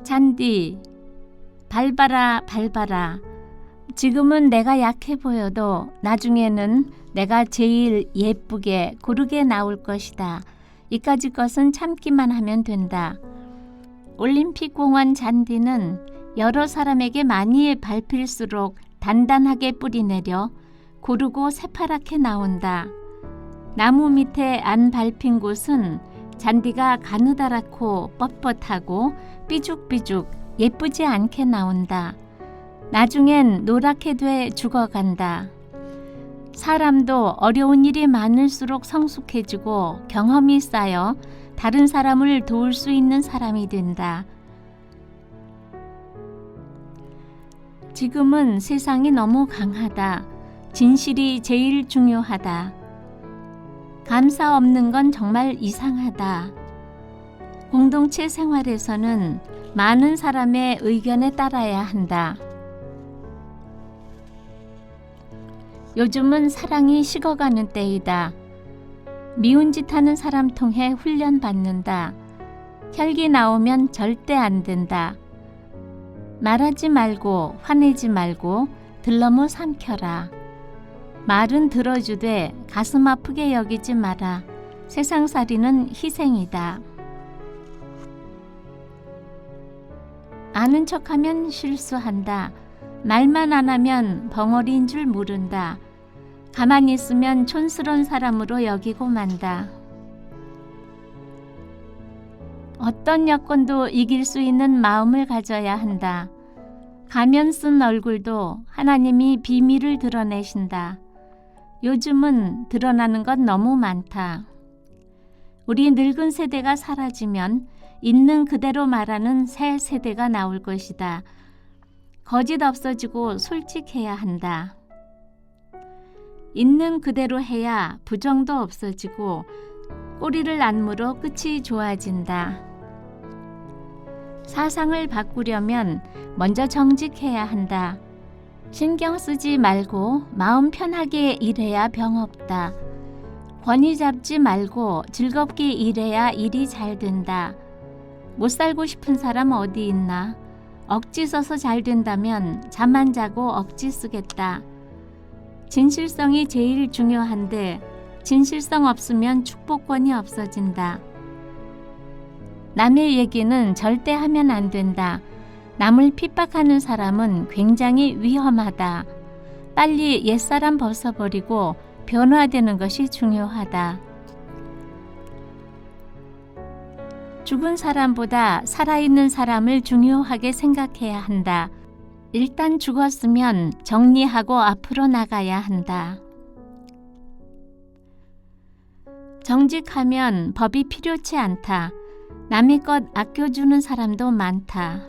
잔디, 밟아라, 밟아라. 지금은 내가 약해 보여도 나중에는 내가 제일 예쁘게 고르게 나올 것이다. 이까지 것은 참기만 하면 된다. 올림픽 공원 잔디는 여러 사람에게 많이 밟힐수록 단단하게 뿌리내려 고르고 새파랗게 나온다. 나무 밑에 안 밟힌 곳은 잔디가 가느다랗고 뻣뻣하고 삐죽삐죽 예쁘지 않게 나온다. 나중엔 노랗게 돼 죽어간다. 사람도 어려운 일이 많을수록 성숙해지고 경험이 쌓여 다른 사람을 도울 수 있는 사람이 된다. 지금은 세상이 너무 강하다. 진실이 제일 중요하다. 감사 없는 건 정말 이상하다. 공동체 생활에서는 많은 사람의 의견에 따라야 한다. 요즘은 사랑이 식어가는 때이다. 미운 짓 하는 사람 통해 훈련받는다. 혈기 나오면 절대 안 된다. 말하지 말고 화내지 말고 들러무 삼켜라. 말은 들어주되 가슴 아프게 여기지 마라. 세상살이는 희생이다. 아는 척하면 실수한다. 말만 안 하면 벙어리인 줄 모른다. 가만히 있으면 촌스러운 사람으로 여기고 만다. 어떤 여건도 이길 수 있는 마음을 가져야 한다. 가면 쓴 얼굴도 하나님이 비밀을 드러내신다. 요즘은 드러나는 건 너무 많다. 우리 늙은 세대가 사라지면 있는 그대로 말하는 새 세대가 나올 것이다. 거짓 없어지고 솔직해야 한다. 있는 그대로 해야 부정도 없어지고 꼬리를 안 물어 끝이 좋아진다. 사상을 바꾸려면 먼저 정직해야 한다. 신경 쓰지 말고 마음 편하게 일해야 병 없다. 권위 잡지 말고 즐겁게 일해야 일이 잘 된다. 못 살고 싶은 사람 어디 있나? 억지 써서 잘 된다면 잠 안 자고 억지 쓰겠다. 진실성이 제일 중요한데 진실성 없으면 축복권이 없어진다. 남의 얘기는 절대 하면 안 된다. 남을 핍박하는 사람은 굉장히 위험하다. 빨리 옛사람 벗어버리고 변화되는 것이 중요하다. 죽은 사람보다 살아있는 사람을 중요하게 생각해야 한다. 일단 죽었으면 정리하고 앞으로 나가야 한다. 정직하면 법이 필요치 않다. 남의 것 아껴주는 사람도 많다.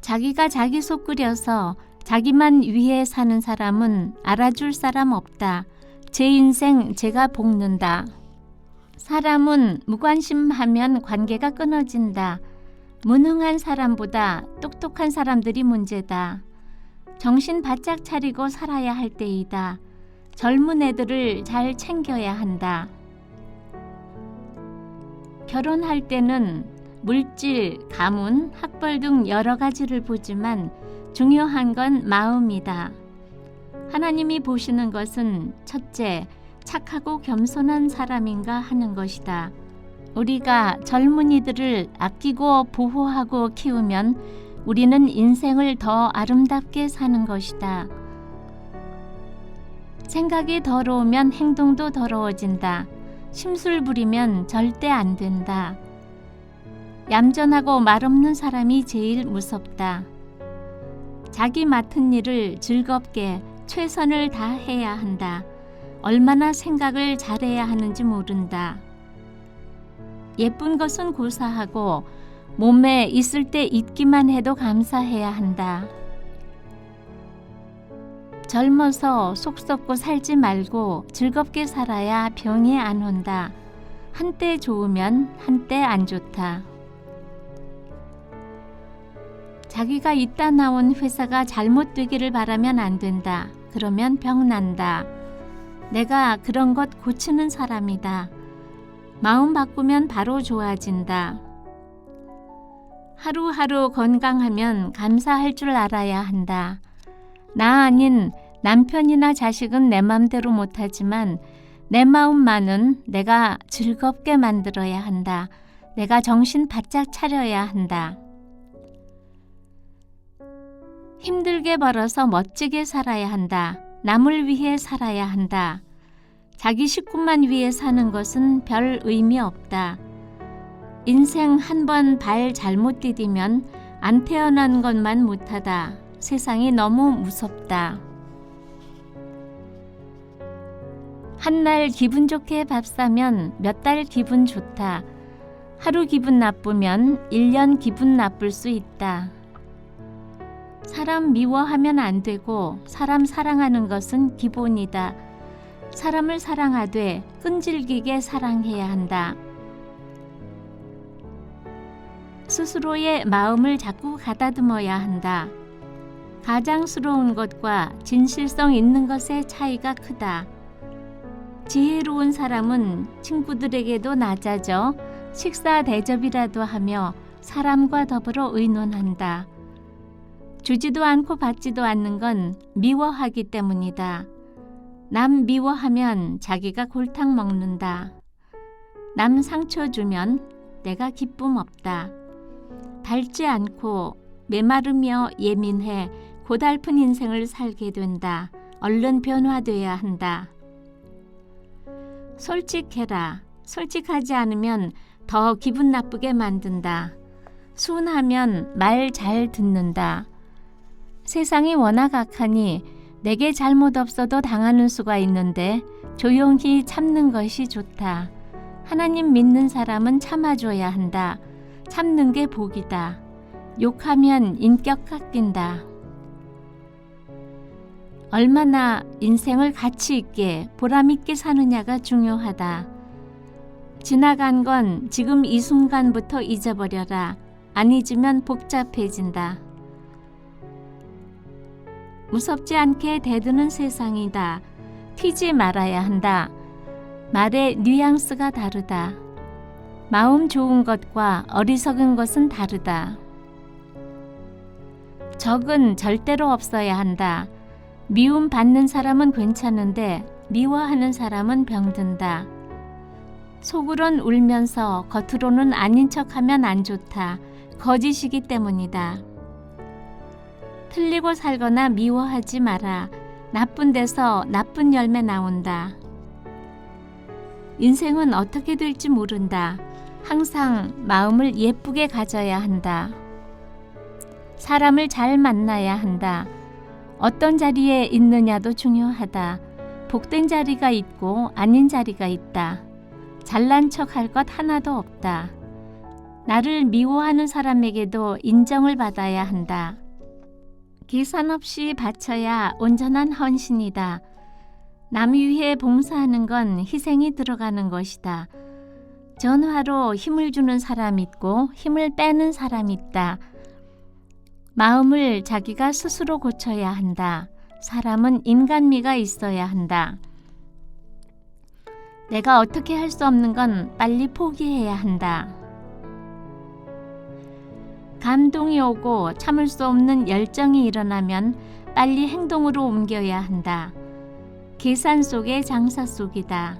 자기가 자기 속 끓여서 자기만 위해 사는 사람은 알아줄 사람 없다. 제 인생 제가 볶는다. 사람은 무관심하면 관계가 끊어진다. 무능한 사람보다 똑똑한 사람들이 문제다. 정신 바짝 차리고 살아야 할 때이다. 젊은 애들을 잘 챙겨야 한다. 결혼할 때는 물질, 가문, 학벌 등 여러 가지를 보지만 중요한 건 마음이다. 하나님이 보시는 것은 첫째, 착하고 겸손한 사람인가 하는 것이다. 우리가 젊은이들을 아끼고 보호하고 키우면 우리는 인생을 더 아름답게 사는 것이다. 생각이 더러우면 행동도 더러워진다. 심술 부리면 절대 안 된다. 얌전하고 말없는 사람이 제일 무섭다. 자기 맡은 일을 즐겁게 최선을 다해야 한다. 얼마나 생각을 잘해야 하는지 모른다. 예쁜 것은 고사하고 몸에 있을 때 있기만 해도 감사해야 한다. 젊어서 속 썩고 살지 말고 즐겁게 살아야 병이 안 온다. 한때 좋으면 한때 안 좋다. 자기가 있다 나온 회사가 잘못되기를 바라면 안 된다. 그러면 병 난다. 내가 그런 것 고치는 사람이다. 마음 바꾸면 바로 좋아진다. 하루하루 건강하면 감사할 줄 알아야 한다. 나 아닌 남편이나 자식은 내 맘대로 못하지만 내 마음만은 내가 즐겁게 만들어야 한다. 내가 정신 바짝 차려야 한다. 힘들게 벌어서 멋지게 살아야 한다. 남을 위해 살아야 한다. 자기 식구만 위해 사는 것은 별 의미 없다. 인생 한 번 발 잘못 디디면 안 태어난 것만 못하다. 세상이 너무 무섭다. 한날 기분 좋게 밥 사면 몇 달 기분 좋다. 하루 기분 나쁘면 1년 기분 나쁠 수 있다. 사람 미워하면 안 되고 사람 사랑하는 것은 기본이다. 사람을 사랑하되 끈질기게 사랑해야 한다. 스스로의 마음을 자꾸 가다듬어야 한다. 가장스러운 것과 진실성 있는 것의 차이가 크다. 지혜로운 사람은 친구들에게도 낮아져 식사 대접이라도 하며 사람과 더불어 의논한다. 주지도 않고 받지도 않는 건 미워하기 때문이다. 남 미워하면 자기가 골탕 먹는다. 남 상처 주면 내가 기쁨 없다. 닳지 않고 메마르며 예민해 고달픈 인생을 살게 된다. 얼른 변화돼야 한다. 솔직해라. 솔직하지 않으면 더 기분 나쁘게 만든다. 순하면 말 잘 듣는다. 세상이 워낙 악하니 내게 잘못 없어도 당하는 수가 있는데 조용히 참는 것이 좋다. 하나님 믿는 사람은 참아줘야 한다. 참는 게 복이다. 욕하면 인격 깎인다. 얼마나 인생을 가치 있게 보람 있게 사느냐가 중요하다. 지나간 건 지금 이 순간부터 잊어버려라. 안 잊으면 복잡해진다. 무섭지 않게 대드는 세상이다. 튀지 말아야 한다. 말의 뉘앙스가 다르다. 마음 좋은 것과 어리석은 것은 다르다. 적은 절대로 없어야 한다. 미움 받는 사람은 괜찮은데 미워하는 사람은 병든다. 속으론 울면서 겉으로는 아닌 척하면 안 좋다. 거짓이기 때문이다. 틀리고 살거나 미워하지 마라. 나쁜 데서 나쁜 열매 나온다. 인생은 어떻게 될지 모른다. 항상 마음을 예쁘게 가져야 한다. 사람을 잘 만나야 한다. 어떤 자리에 있느냐도 중요하다. 복된 자리가 있고 아닌 자리가 있다. 잘난 척할 것 하나도 없다. 나를 미워하는 사람에게도 인정을 받아야 한다. 계산 없이 바쳐야 온전한 헌신이다. 남 위해 봉사하는 건 희생이 들어가는 것이다. 전화로 힘을 주는 사람 있고 힘을 빼는 사람 있다. 마음을 자기가 스스로 고쳐야 한다. 사람은 인간미가 있어야 한다. 내가 어떻게 할 수 없는 건 빨리 포기해야 한다. 감동이 오고 참을 수 없는 열정이 일어나면 빨리 행동으로 옮겨야 한다. 계산 속의 장사 속이다.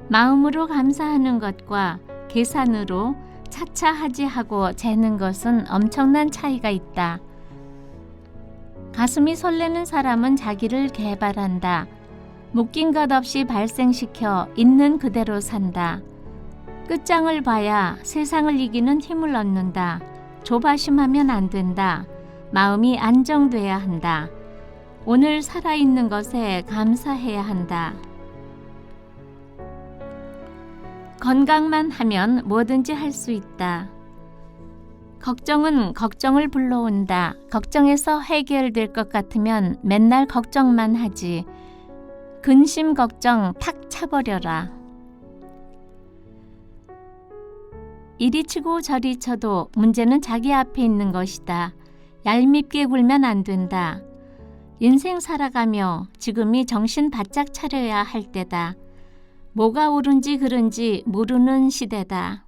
마음으로 감사하는 것과 계산으로 차차하지 하고 재는 것은 엄청난 차이가 있다. 가슴이 설레는 사람은 자기를 개발한다. 묶인 것 없이 발생시켜 있는 그대로 산다. 끝장을 봐야 세상을 이기는 힘을 얻는다. 조바심하면 안 된다. 마음이 안정돼야 한다. 오늘 살아있는 것에 감사해야 한다. 건강만 하면 뭐든지 할 수 있다. 걱정은 걱정을 불러온다. 걱정해서 해결될 것 같으면 맨날 걱정만 하지. 근심 걱정 탁 차버려라. 이리 치고 저리 쳐도 문제는 자기 앞에 있는 것이다. 얄밉게 굴면 안 된다. 인생 살아가며 지금이 정신 바짝 차려야 할 때다. 뭐가 옳은지 그른지 모르는 시대다.